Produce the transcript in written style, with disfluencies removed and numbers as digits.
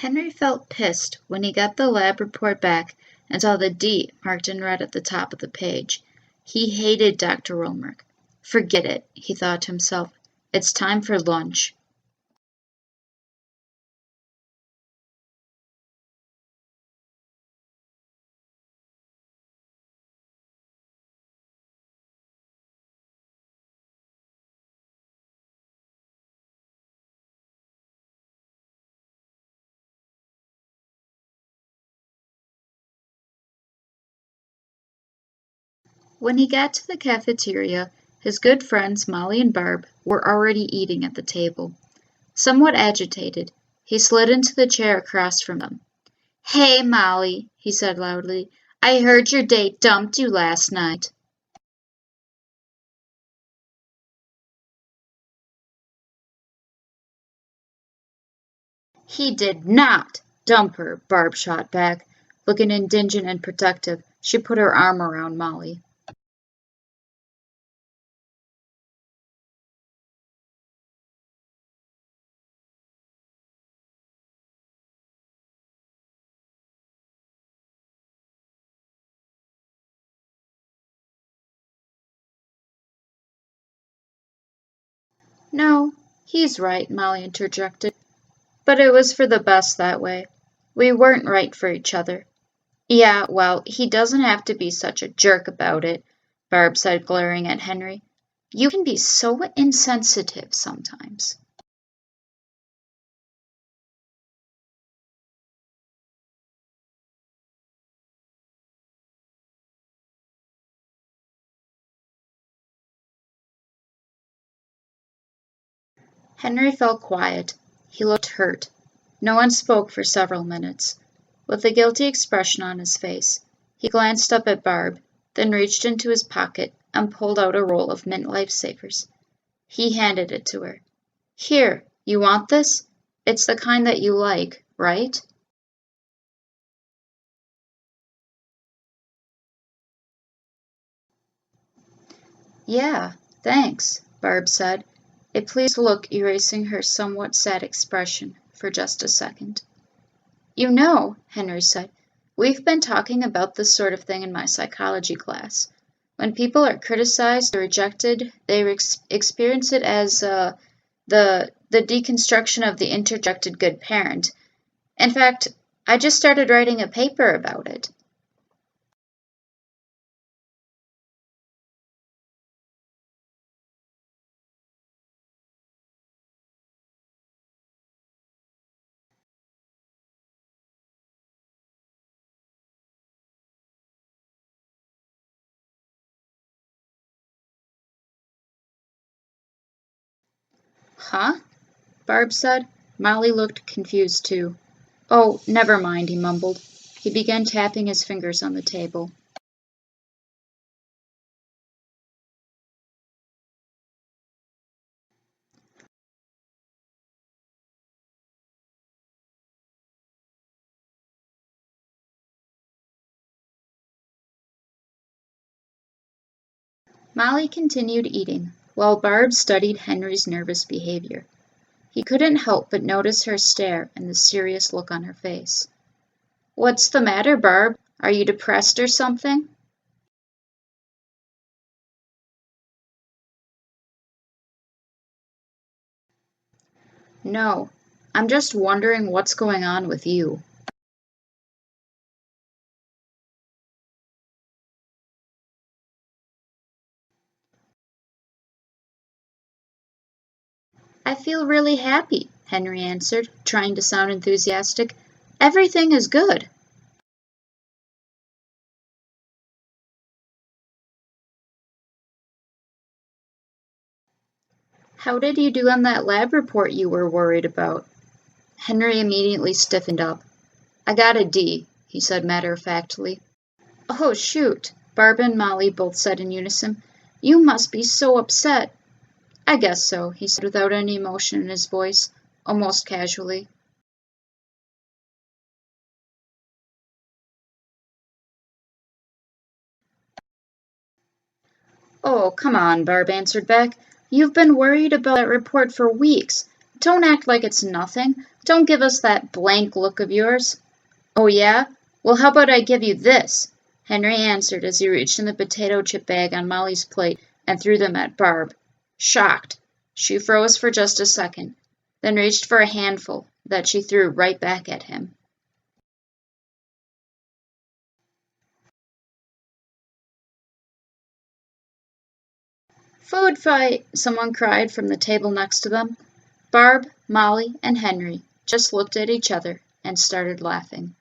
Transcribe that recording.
Henry felt pissed when he got the lab report back and saw the D marked in red at the top of the page. He hated Dr. Romerk. Forget it, he thought to himself. It's time for lunch. When he got to the cafeteria, his good friends Molly and Barb were already eating at the table. Somewhat agitated, he slid into the chair across from them. "Hey, Molly," he said loudly, "I heard your date dumped you last night." "He did not dump her," Barb shot back. Looking indignant and protective, she put her arm around Molly. "No, he's right," Molly interjected. "But it was for the best that way. We weren't right for each other." "Yeah, well, he doesn't have to be such a jerk about it," Barb said, glaring at Henry. "You can be so insensitive sometimes." Henry fell quiet. He looked hurt. No one spoke for several minutes. With a guilty expression on his face, he glanced up at Barb, then reached into his pocket and pulled out a roll of mint lifesavers. He handed it to her. "Here, you want this? It's the kind that you like, right?" "Yeah, thanks," Barb said, a pleased look erasing her somewhat sad expression for just a second. "You know," Henry said, "we've been talking about this sort of thing in my psychology class. When people are criticized or rejected, they experience it as the deconstruction of the interjected good parent. In fact, I just started writing a paper about it." "Huh?" Barb said. Molly looked confused too. "Oh, never mind," he mumbled. He began tapping his fingers on the table. Molly continued eating, while Barb studied Henry's nervous behavior. He couldn't help but notice her stare and the serious look on her face. "What's the matter, Barb? Are you depressed or something?" "No, I'm just wondering what's going on with you." "I feel really happy," Henry answered, trying to sound enthusiastic. "Everything is good." "How did you do on that lab report you were worried about?" Henry immediately stiffened up. "I got a D," he said matter-of-factly. "Oh, shoot," Barb and Molly both said in unison. "You must be so upset." "I guess so," he said without any emotion in his voice, almost casually. "Oh, come on," Barb answered back. "You've been worried about that report for weeks. Don't act like it's nothing. Don't give us that blank look of yours." "Oh, yeah? Well, how about I give you this?" Henry answered as he reached in the potato chip bag on Molly's plate and threw them at Barb. Shocked, she froze for just a second, then reached for a handful that she threw right back at him. "Food fight!" someone cried from the table next to them. Barb, Molly, and Henry just looked at each other and started laughing.